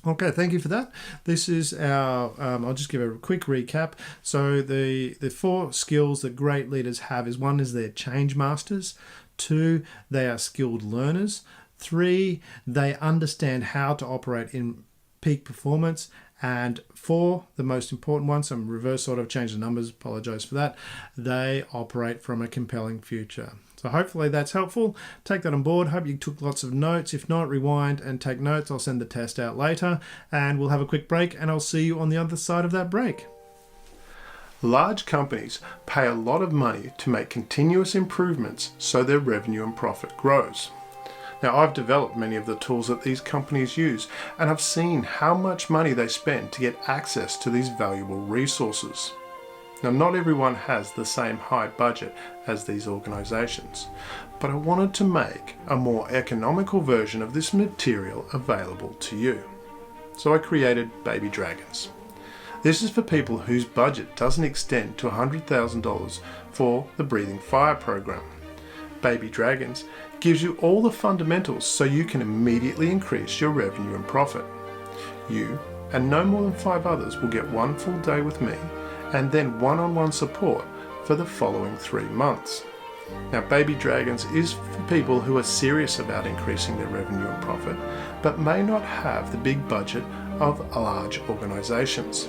Okay, thank you for that. This is our, I'll just give a quick recap. So the 4 skills that great leaders have is, 1 is they're change masters, 2, they are skilled learners, 3, they understand how to operate in peak performance, and 4, the most important one, some reverse order, I've changed the numbers, apologize for that, they operate from a compelling future. So hopefully that's helpful. Take that on board. Hope you took lots of notes. If not, rewind and take notes. I'll send the test out later, and we'll have a quick break, and I'll see you on the other side of that break. Large companies pay a lot of money to make continuous improvements so their revenue and profit grows. Now, I've developed many of the tools that these companies use, and I've seen how much money they spend to get access to these valuable resources. Now, not everyone has the same high budget as these organizations, but I wanted to make a more economical version of this material available to you. So I created Baby Dragons. This is for people whose budget doesn't extend to $100,000 for the Breathing Fire program. Baby Dragons gives you all the fundamentals so you can immediately increase your revenue and profit. You and no more than 5 others will get 1 full day with me, and then one-on-one support for the following 3 months. Now, Baby Dragons is for people who are serious about increasing their revenue and profit, but may not have the big budget of large organizations.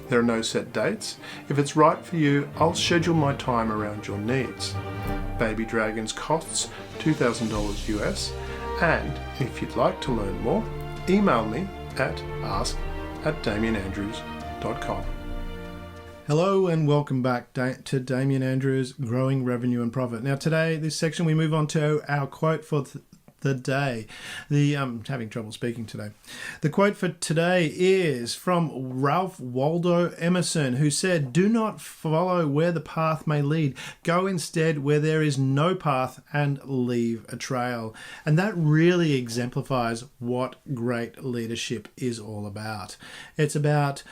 There are no set dates. If it's right for you, I'll schedule my time around your needs. Baby Dragons costs $2,000 US, and if you'd like to learn more, email me at ask@damianandrews.com. Hello and welcome back to Damian Andrews, Growing Revenue and Profit. Now today, this section, we move on to our quote for the day. I'm having trouble speaking today. The quote for today is from Ralph Waldo Emerson, who said, "Do not follow where the path may lead. Go instead where there is no path and leave a trail." And that really exemplifies what great leadership is all about. It's about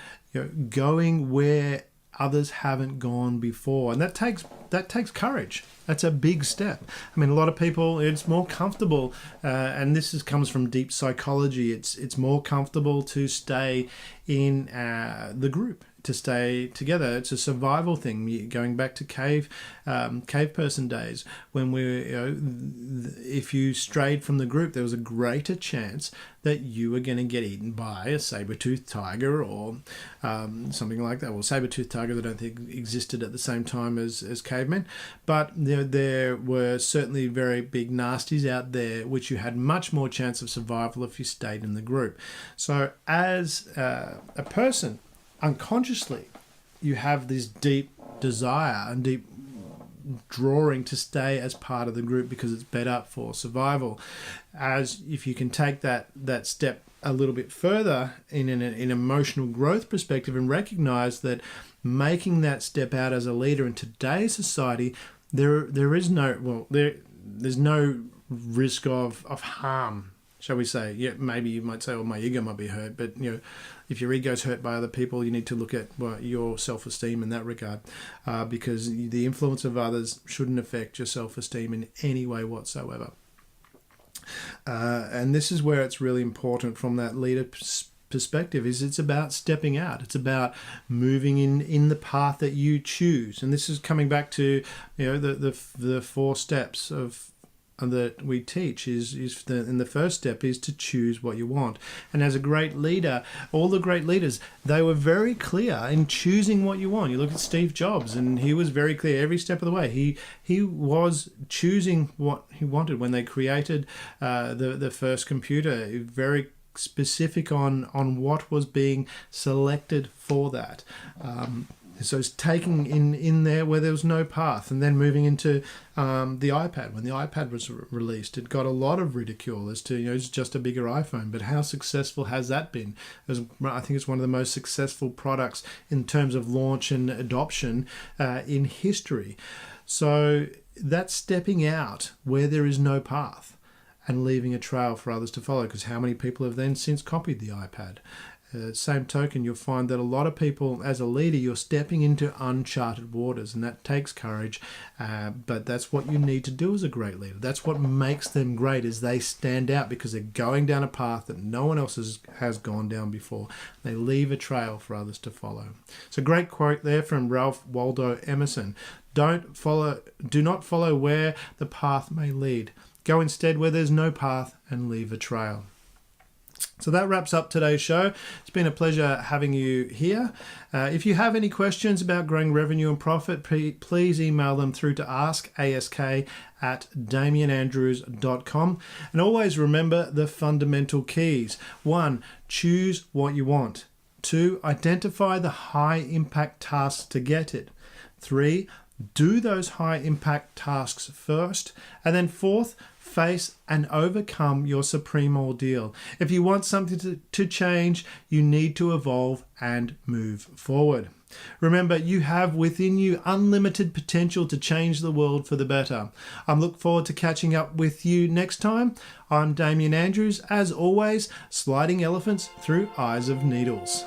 going where others haven't gone before, and that takes courage. That's a big step. I mean, a lot of people, it's more comfortable, and this comes from deep psychology. It's more comfortable to stay in the group, to stay together. It's a survival thing. Going back to cave person days, when if you strayed from the group, there was a greater chance that you were going to get eaten by a saber-toothed tiger or something like that. Well, saber-toothed tigers I don't think existed at the same time as cavemen, but there were certainly very big nasties out there which you had much more chance of survival if you stayed in the group. So as a person, unconsciously, you have this deep desire and deep drawing to stay as part of the group because it's better for survival. As if you can take that step a little bit further in an emotional growth perspective and recognize that making that step out as a leader in today's society, there's no risk of harm, shall we say. Yeah, maybe you might say, well, my ego might be hurt, but if your ego's hurt by other people, you need to look at your self-esteem in that regard, because the influence of others shouldn't affect your self-esteem in any way whatsoever. And this is where it's really important from that leader perspective, is it's about stepping out. It's about moving in the path that you choose. And this is coming back to the 4 steps that we teach and the first step is to choose what you want. And as a great leader, all the great leaders, they were very clear in choosing what you want. You look at Steve Jobs, and he was very clear every step of the way. He was choosing what he wanted when they created the first computer. Very specific on what was being selected for that. So it's taking in there where there was no path, and then moving into the iPad. When the iPad was released, it got a lot of ridicule as to, it's just a bigger iPhone. But how successful has that been? I think it's one of the most successful products in terms of launch and adoption in history. So that's stepping out where there is no path. and leaving a trail for others to follow, because how many people have then since copied the iPad? Same token, you'll find that a lot of people, as a leader, you're stepping into uncharted waters, and that takes courage, but that's what you need to do as a great leader. That's what makes them great, is they stand out because they're going down a path that no one else has gone down before. They leave a trail for others to follow. It's a great quote there from Ralph Waldo Emerson. Do not follow where the path may lead. Go instead where there's no path and leave a trail. So that wraps up today's show. It's been a pleasure having you here. If you have any questions about growing revenue and profit, please email them through to askask@damianandrews.com. And always remember the fundamental keys. 1, choose what you want. 2, identify the high impact tasks to get it. 3, do those high impact tasks first. And then 4th, face and overcome your supreme ordeal. If you want something to change, you need to evolve and move forward. Remember, you have within you unlimited potential to change the world for the better. I'm looking forward to catching up with you next time. I'm Damian Andrews, as always, sliding elephants through eyes of needles.